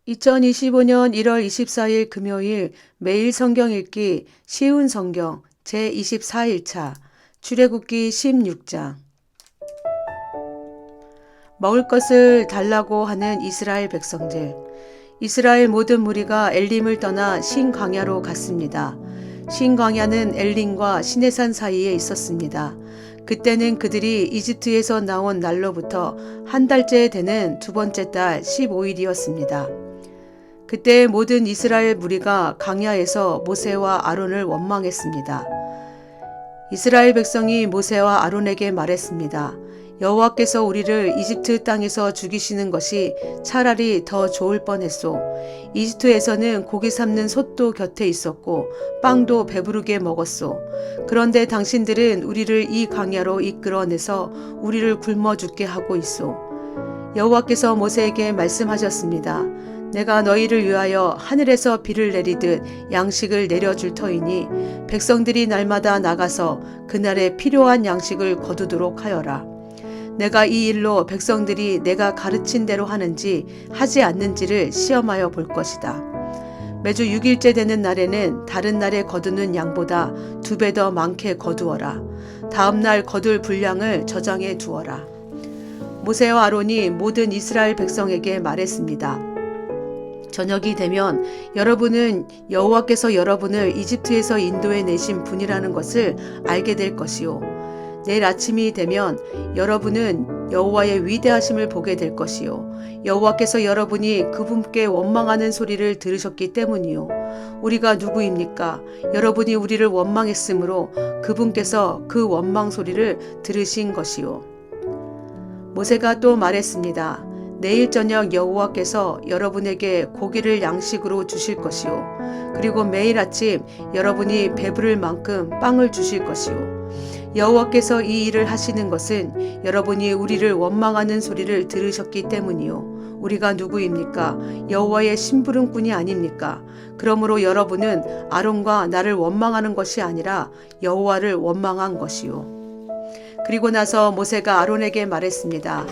2025년 1월 24일 금요일 매일 성경 읽기 쉬운 성경 제24일차 출애굽기 16장. 먹을 것을 달라고 하는 이스라엘 백성들. 이스라엘 모든 무리가 엘림을 떠나 신 광야로 갔습니다. 신 광야는 엘림과 시내산 사이에 있었습니다. 그때는 그들이 이집트에서 나온 날로부터 한 달째 되는 두 번째 달 15일이었습니다. 그때 모든 이스라엘 무리가 광야에서 모세와 아론을 원망했습니다. 이스라엘 백성이 모세와 아론에게 말했습니다. 여호와께서 우리를 이집트 땅에서 죽이시는 것이 차라리 더 좋을 뻔했소. 이집트에서는 고기 삶는 솥도 곁에 있었고 빵도 배부르게 먹었소. 그런데 당신들은 우리를 이 광야로 이끌어내서 우리를 굶어 죽게 하고 있소. 여호와께서 모세에게 말씀하셨습니다. 내가 너희를 위하여 하늘에서 비를 내리듯 양식을 내려줄 터이니 백성들이 날마다 나가서 그날에 필요한 양식을 거두도록 하여라. 내가 이 일로 백성들이 내가 가르친 대로 하는지 하지 않는지를 시험하여 볼 것이다. 매주 6일째 되는 날에는 다른 날에 거두는 양보다 2배 더 많게 거두어라. 다음 날 거둘 분량을 저장해 두어라. 모세와 아론이 모든 이스라엘 백성에게 말했습니다. 저녁이 되면 여러분은 여호와께서 여러분을 이집트에서 인도해 내신 분이라는 것을 알게 될 것이요. 내일 아침이 되면 여러분은 여호와의 위대하심을 보게 될 것이요. 여호와께서 여러분이 그분께 원망하는 소리를 들으셨기 때문이요. 우리가 누구입니까? 여러분이 우리를 원망했으므로 그분께서 그 원망 소리를 들으신 것이요. 모세가 또 말했습니다. 내일 저녁 여호와께서 여러분에게 고기를 양식으로 주실 것이요. 그리고 매일 아침 여러분이 배부를 만큼 빵을 주실 것이요. 여호와께서 이 일을 하시는 것은 여러분이 우리를 원망하는 소리를 들으셨기 때문이요. 우리가 누구입니까? 여호와의 심부름꾼이 아닙니까? 그러므로 여러분은 아론과 나를 원망하는 것이 아니라 여호와를 원망한 것이요. 그리고 나서 모세가 아론에게 말했습니다.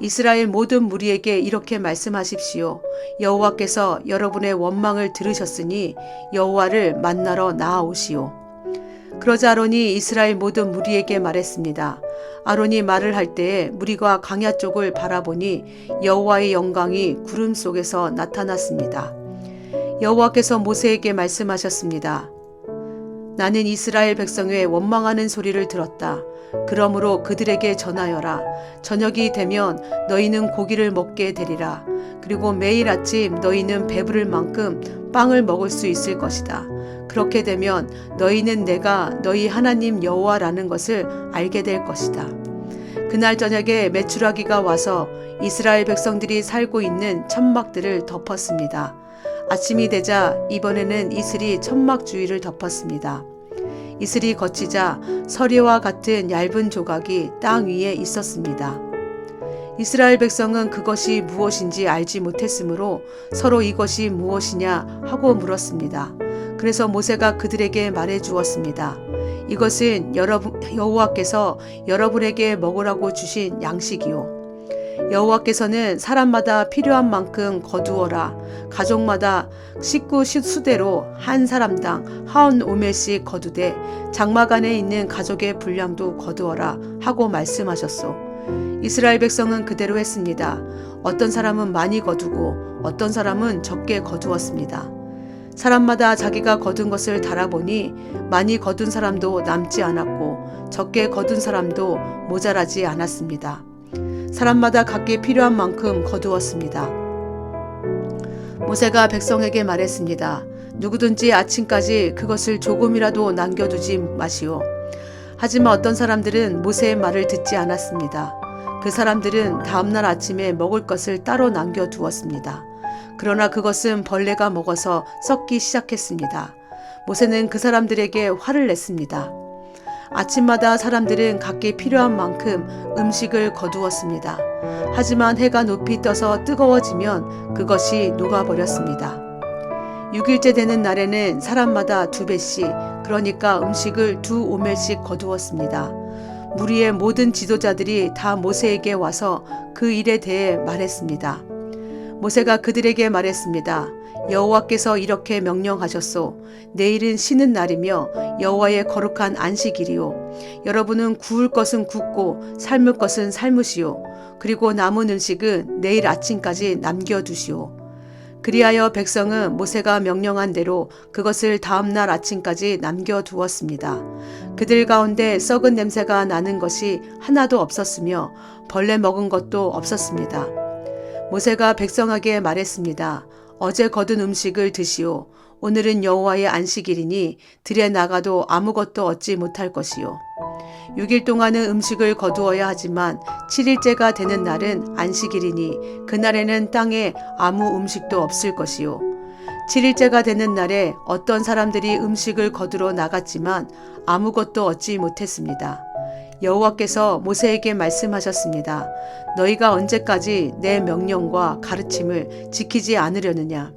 이스라엘 모든 무리에게 이렇게 말씀하십시오. 여호와께서 여러분의 원망을 들으셨으니 여호와를 만나러 나아오시오. 그러자 아론이 이스라엘 모든 무리에게 말했습니다. 아론이 말을 할 때에 무리가 광야 쪽을 바라보니 여호와의 영광이 구름 속에서 나타났습니다. 여호와께서 모세에게 말씀하셨습니다. 나는 이스라엘 백성의 원망하는 소리를 들었다. 그러므로 그들에게 전하여라. 저녁이 되면 너희는 고기를 먹게 되리라. 그리고 매일 아침 너희는 배부를 만큼 빵을 먹을 수 있을 것이다. 그렇게 되면 너희는 내가 너희 하나님 여호와라는 것을 알게 될 것이다. 그날 저녁에 메추라기가 와서 이스라엘 백성들이 살고 있는 천막들을 덮었습니다. 아침이 되자 이번에는 이슬이 천막 주위를 덮었습니다. 이슬이 거치자 서리와 같은 얇은 조각이 땅 위에 있었습니다. 이스라엘 백성은 그것이 무엇인지 알지 못했으므로 서로 이것이 무엇이냐 하고 물었습니다. 그래서 모세가 그들에게 말해 주었습니다. 이것은 여호와께서 여러분에게 먹으라고 주신 양식이요. 여호와께서는 사람마다 필요한 만큼 거두어라. 가족마다 식구 수대로 한 사람당 한 오멜씩 거두되 장막 안에 있는 가족의 분량도 거두어라 하고 말씀하셨소. 이스라엘 백성은 그대로 했습니다. 어떤 사람은 많이 거두고 어떤 사람은 적게 거두었습니다. 사람마다 자기가 거둔 것을 달아보니 많이 거둔 사람도 남지 않았고 적게 거둔 사람도 모자라지 않았습니다. 사람마다 각기 필요한 만큼 거두었습니다. 모세가 백성에게 말했습니다. 누구든지 아침까지 그것을 조금이라도 남겨두지 마시오. 하지만 어떤 사람들은 모세의 말을 듣지 않았습니다. 그 사람들은 다음날 아침에 먹을 것을 따로 남겨두었습니다. 그러나 그것은 벌레가 먹어서 썩기 시작했습니다. 모세는 그 사람들에게 화를 냈습니다. 아침마다 사람들은 각기 필요한 만큼 음식을 거두었습니다. 하지만 해가 높이 떠서 뜨거워지면 그것이 녹아버렸습니다. 6일째 되는 날에는 사람마다 2배씩, 그러니까 음식을 2오멜씩 거두었습니다. 무리의 모든 지도자들이 다 모세에게 와서 그 일에 대해 말했습니다. 모세가 그들에게 말했습니다. 여호와께서 이렇게 명령하셨소. 내일은 쉬는 날이며 여호와의 거룩한 안식일이요. 여러분은 구울 것은 굽고 삶을 것은 삶으시오. 그리고 남은 음식은 내일 아침까지 남겨두시오. 그리하여 백성은 모세가 명령한 대로 그것을 다음날 아침까지 남겨두었습니다. 그들 가운데 썩은 냄새가 나는 것이 하나도 없었으며 벌레 먹은 것도 없었습니다. 모세가 백성에게 말했습니다. 어제 거둔 음식을 드시오. 오늘은 여호와의 안식일이니 들에 나가도 아무것도 얻지 못할 것이요. 6일 동안은 음식을 거두어야 하지만 7일째가 되는 날은 안식일이니 그날에는 땅에 아무 음식도 없을 것이요. 7일째가 되는 날에 어떤 사람들이 음식을 거두러 나갔지만 아무것도 얻지 못했습니다. 여호와께서 모세에게 말씀하셨습니다. 너희가 언제까지 내 명령과 가르침을 지키지 않으려느냐?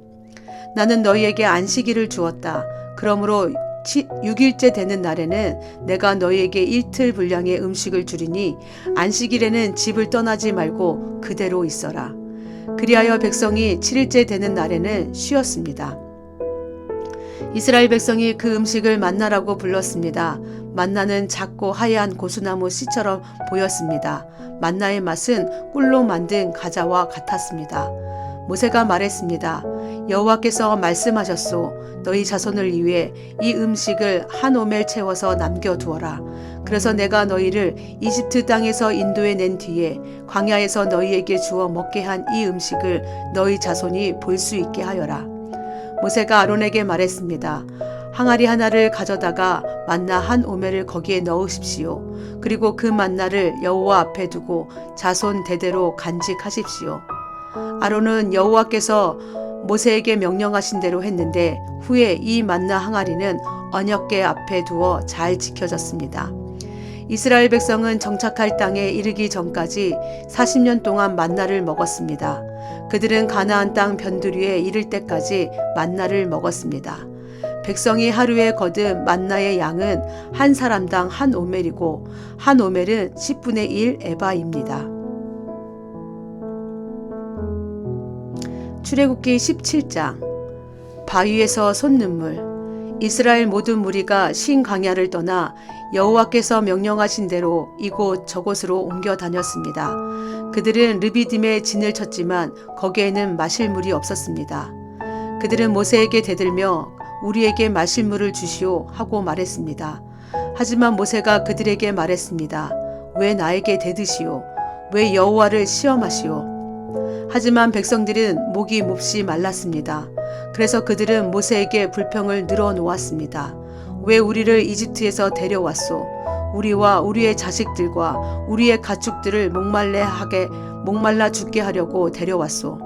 나는 너희에게 안식일을 주었다. 그러므로 6일째 되는 날에는 내가 너희에게 이틀 분량의 음식을 주리니 안식일에는 집을 떠나지 말고 그대로 있어라. 그리하여 백성이 7일째 되는 날에는 쉬었습니다. 이스라엘 백성이 그 음식을 만나라고 불렀습니다. 만나는 작고 하얀 고수나무 씨처럼 보였습니다. 만나의 맛은 꿀로 만든 과자와 같았습니다. 모세가 말했습니다. 여호와께서 말씀하셨소. 너희 자손을 위해 이 음식을 한 오멜 채워서 남겨두어라. 그래서 내가 너희를 이집트 땅에서 인도해낸 뒤에 광야에서 너희에게 주어 먹게 한 이 음식을 너희 자손이 볼 수 있게 하여라. 모세가 아론에게 말했습니다. 항아리 하나를 가져다가 만나 한 오멜을 거기에 넣으십시오. 그리고 그 만나를 여호와 앞에 두고 자손 대대로 간직하십시오. 아론은 여호와께서 모세에게 명령하신 대로 했는데 후에 이 만나 항아리는 언약궤 앞에 두어 잘 지켜졌습니다. 이스라엘 백성은 정착할 땅에 이르기 전까지 40년 동안 만나를 먹었습니다. 그들은 가나안 땅 변두리에 이를 때까지 만나를 먹었습니다. 백성이 하루에 거둔 만나의 양은 한 사람당 한 오멜이고 한 오멜은 10분의 1 에바입니다. 출애굽기 17장 바위에서 솟는물. 이스라엘 모든 무리가 신 광야를 떠나 여호와께서 명령하신 대로 이곳 저곳으로 옮겨 다녔습니다. 그들은 르비딤에 진을 쳤지만 거기에는 마실 물이 없었습니다. 그들은 모세에게 대들며 우리에게 마실 물을 주시오 하고 말했습니다. 하지만 모세가 그들에게 말했습니다. 왜 나에게 대드시오? 왜 여호와를 시험하시오? 하지만 백성들은 목이 몹시 말랐습니다. 그래서 그들은 모세에게 불평을 늘어놓았습니다. 왜 우리를 이집트에서 데려왔소? 우리와 우리의 자식들과 우리의 가축들을 목말라 죽게 하려고 데려왔소.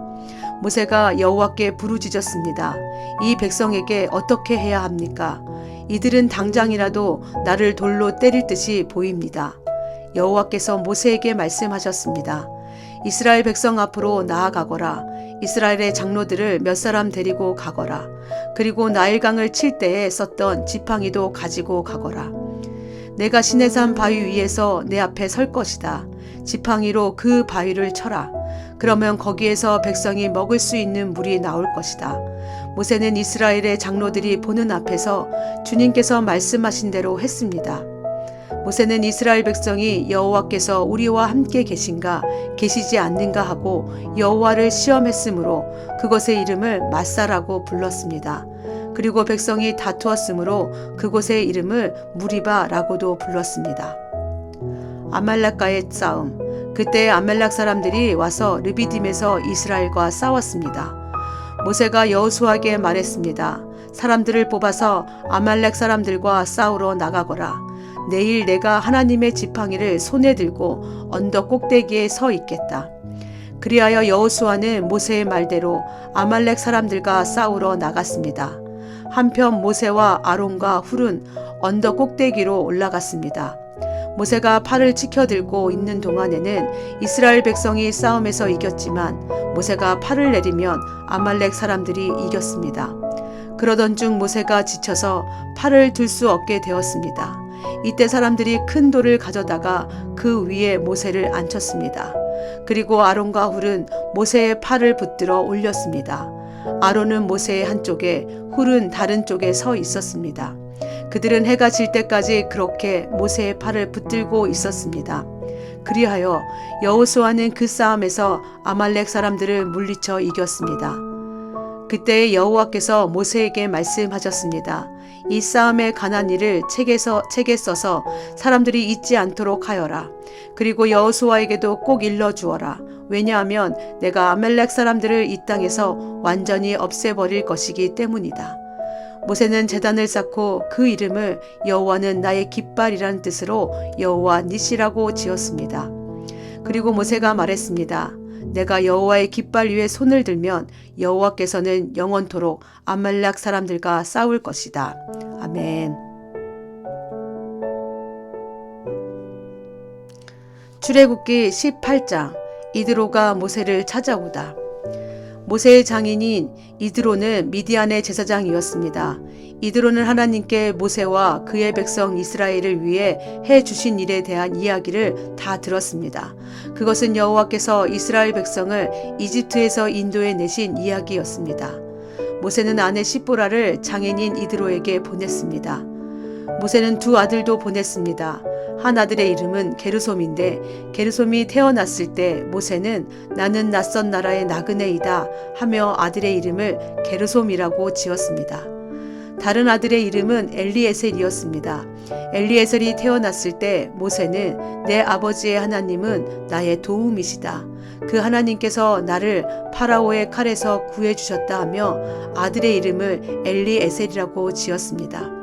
모세가 여호와께 부르짖었습니다. 이 백성에게 어떻게 해야 합니까? 이들은 당장이라도 나를 돌로 때릴 듯이 보입니다. 여호와께서 모세에게 말씀하셨습니다. 이스라엘 백성 앞으로 나아가거라. 이스라엘의 장로들을 몇 사람 데리고 가거라. 그리고 나일강을 칠 때에 썼던 지팡이도 가지고 가거라. 내가 시내산 바위 위에서 내 앞에 설 것이다. 지팡이로 그 바위를 쳐라. 그러면 거기에서 백성이 먹을 수 있는 물이 나올 것이다. 모세는 이스라엘의 장로들이 보는 앞에서 주님께서 말씀하신 대로 했습니다. 모세는 이스라엘 백성이 여호와께서 우리와 함께 계신가 계시지 않는가 하고 여호와를 시험했으므로 그곳의 이름을 마사라고 불렀습니다. 그리고 백성이 다투었으므로 그곳의 이름을 무리바라고도 불렀습니다. 아말렉과의 싸움. 그때 아말렉 사람들이 와서 르비딤에서 이스라엘과 싸웠습니다. 모세가 여호수아에게 말했습니다. 사람들을 뽑아서 아말렉 사람들과 싸우러 나가거라. 내일 내가 하나님의 지팡이를 손에 들고 언덕 꼭대기에 서 있겠다. 그리하여 여호수아는 모세의 말대로 아말렉 사람들과 싸우러 나갔습니다. 한편 모세와 아론과 훌은 언덕 꼭대기로 올라갔습니다. 모세가 팔을 치켜들고 있는 동안에는 이스라엘 백성이 싸움에서 이겼지만 모세가 팔을 내리면 아말렉 사람들이 이겼습니다. 그러던 중 모세가 지쳐서 팔을 들 수 없게 되었습니다. 이때 사람들이 큰 돌을 가져다가 그 위에 모세를 앉혔습니다. 그리고 아론과 훌은 모세의 팔을 붙들어 올렸습니다. 아론은 모세의 한쪽에, 훌은 다른 쪽에 서 있었습니다. 그들은 해가 질 때까지 그렇게 모세의 팔을 붙들고 있었습니다. 그리하여 여호수아는 그 싸움에서 아말렉 사람들을 물리쳐 이겼습니다. 그때 여호와께서 모세에게 말씀하셨습니다. 이 싸움에 관한 일을 책에 써서 사람들이 잊지 않도록 하여라. 그리고 여호수아에게도 꼭 일러주어라. 왜냐하면 내가 아말렉 사람들을 이 땅에서 완전히 없애버릴 것이기 때문이다. 모세는 제단을 쌓고 그 이름을 여호와는 나의 깃발이라는 뜻으로 여호와 니시라고 지었습니다. 그리고 모세가 말했습니다. 내가 여호와의 깃발 위에 손을 들면 여호와께서는 영원토록 아말렉 사람들과 싸울 것이다. 아멘. 출애굽기 18장 이드로가 모세를 찾아오다. 모세의 장인인 이드로는 미디안의 제사장이었습니다. 이드로는 하나님께 모세와 그의 백성 이스라엘을 위해 해 주신 일에 대한 이야기를 다 들었습니다. 그것은 여호와께서 이스라엘 백성을 이집트에서 인도해 내신 이야기였습니다. 모세는 아내 시보라를 장인인 이드로에게 보냈습니다. 모세는 두 아들도 보냈습니다. 한 아들의 이름은 게르솜인데 게르솜이 태어났을 때 모세는 나는 낯선 나라의 나그네이다 하며 아들의 이름을 게르솜이라고 지었습니다. 다른 아들의 이름은 엘리에셀이었습니다. 엘리에셀이 태어났을 때 모세는 내 아버지의 하나님은 나의 도움이시다. 그 하나님께서 나를 파라오의 칼에서 구해주셨다 하며 아들의 이름을 엘리에셀이라고 지었습니다.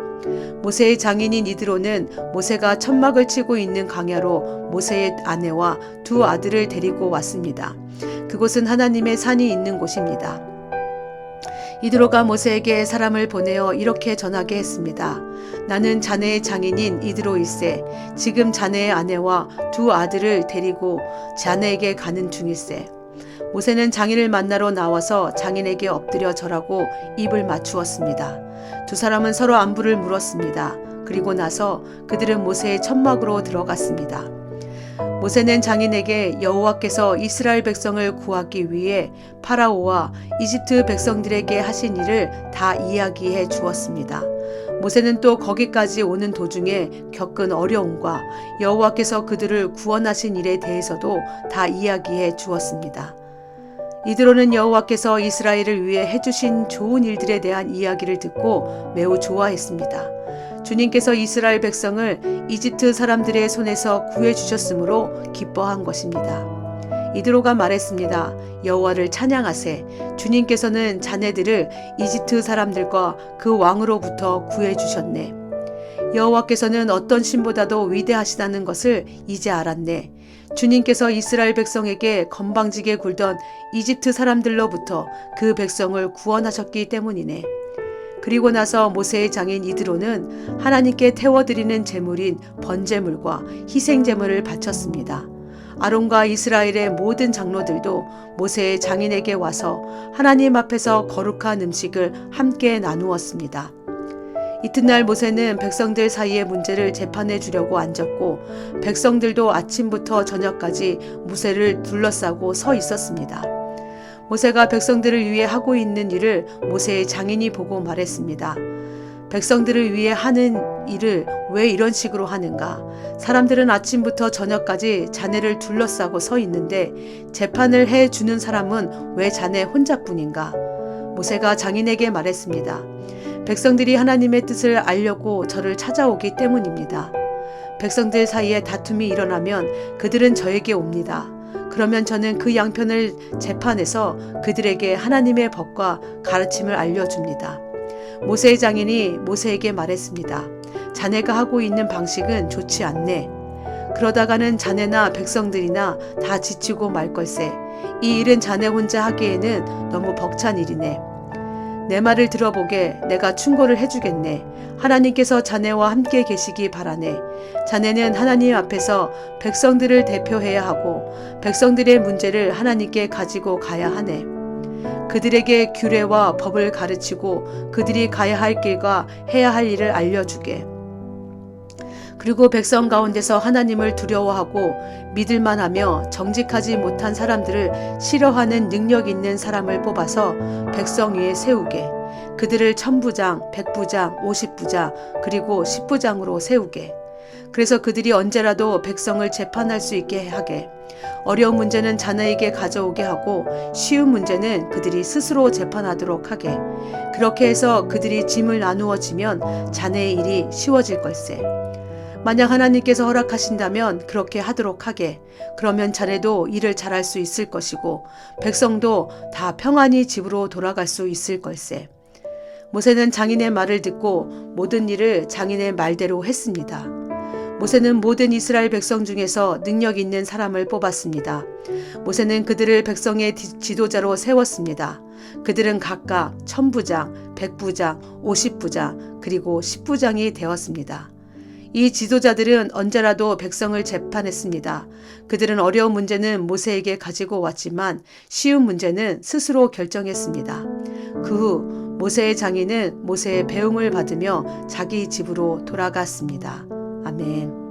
모세의 장인인 이드로는 모세가 천막을 치고 있는 광야로 모세의 아내와 두 아들을 데리고 왔습니다. 그곳은 하나님의 산이 있는 곳입니다. 이드로가 모세에게 사람을 보내어 이렇게 전하게 했습니다. 나는 자네의 장인인 이드로일세. 지금 자네의 아내와 두 아들을 데리고 자네에게 가는 중일세. 모세는 장인을 만나러 나와서 장인에게 엎드려 절하고 입을 맞추었습니다. 두 사람은 서로 안부를 물었습니다. 그리고 나서 그들은 모세의 천막으로 들어갔습니다. 모세는 장인에게 여호와께서 이스라엘 백성을 구하기 위해 파라오와 이집트 백성들에게 하신 일을 다 이야기해 주었습니다. 모세는 또 거기까지 오는 도중에 겪은 어려움과 여호와께서 그들을 구원하신 일에 대해서도 다 이야기해 주었습니다. 이드로는 여호와께서 이스라엘을 위해 해주신 좋은 일들에 대한 이야기를 듣고 매우 좋아했습니다. 주님께서 이스라엘 백성을 이집트 사람들의 손에서 구해주셨으므로 기뻐한 것입니다. 이드로가 말했습니다. 여호와를 찬양하세. 주님께서는 자네들을 이집트 사람들과 그 왕으로부터 구해주셨네. 여호와께서는 어떤 신보다도 위대하시다는 것을 이제 알았네. 주님께서 이스라엘 백성에게 건방지게 굴던 이집트 사람들로부터 그 백성을 구원하셨기 때문이네. 그리고 나서 모세의 장인 이드로는 하나님께 태워드리는 제물인 번제물과 희생제물을 바쳤습니다. 아론과 이스라엘의 모든 장로들도 모세의 장인에게 와서 하나님 앞에서 거룩한 음식을 함께 나누었습니다. 이튿날 모세는 백성들 사이의 문제를 재판해 주려고 앉았고 백성들도 아침부터 저녁까지 모세를 둘러싸고 서 있었습니다. 모세가 백성들을 위해 하고 있는 일을 모세의 장인이 보고 말했습니다. 백성들을 위해 하는 일을 왜 이런 식으로 하는가? 사람들은 아침부터 저녁까지 자네를 둘러싸고 서 있는데 재판을 해 주는 사람은 왜 자네 혼자뿐인가? 모세가 장인에게 말했습니다. 백성들이 하나님의 뜻을 알려고 저를 찾아오기 때문입니다. 백성들 사이에 다툼이 일어나면 그들은 저에게 옵니다. 그러면 저는 그 양편을 재판해서 그들에게 하나님의 법과 가르침을 알려줍니다. 모세의 장인이 모세에게 말했습니다. 자네가 하고 있는 방식은 좋지 않네. 그러다가는 자네나 백성들이나 다 지치고 말 걸세. 이 일은 자네 혼자 하기에는 너무 벅찬 일이네. 내 말을 들어보게. 내가 충고를 해주겠네. 하나님께서 자네와 함께 계시기 바라네. 자네는 하나님 앞에서 백성들을 대표해야 하고 백성들의 문제를 하나님께 가지고 가야 하네. 그들에게 규례와 법을 가르치고 그들이 가야 할 길과 해야 할 일을 알려주게. 그리고 백성 가운데서 하나님을 두려워하고 믿을만하며 정직하지 못한 사람들을 싫어하는 능력 있는 사람을 뽑아서 백성 위에 세우게, 그들을 1000부장, 100부장, 50부장, 그리고 10부장으로 세우게. 그래서 그들이 언제라도 백성을 재판할 수 있게 하게, 어려운 문제는 자네에게 가져오게 하고 쉬운 문제는 그들이 스스로 재판하도록 하게. 그렇게 해서 그들이 짐을 나누어지면 자네의 일이 쉬워질 걸세. 만약 하나님께서 허락하신다면 그렇게 하도록 하게. 그러면 자네도 일을 잘할 수 있을 것이고 백성도 다 평안히 집으로 돌아갈 수 있을 걸세. 모세는 장인의 말을 듣고 모든 일을 장인의 말대로 했습니다. 모세는 모든 이스라엘 백성 중에서 능력 있는 사람을 뽑았습니다. 모세는 그들을 백성의 지도자로 세웠습니다. 그들은 각각 1000부장, 100부장, 50부장, 그리고 10부장이 되었습니다. 이 지도자들은 언제라도 백성을 재판했습니다. 그들은 어려운 문제는 모세에게 가지고 왔지만 쉬운 문제는 스스로 결정했습니다. 그 후 모세의 장인은 모세의 배웅을 받으며 자기 집으로 돌아갔습니다. 아멘.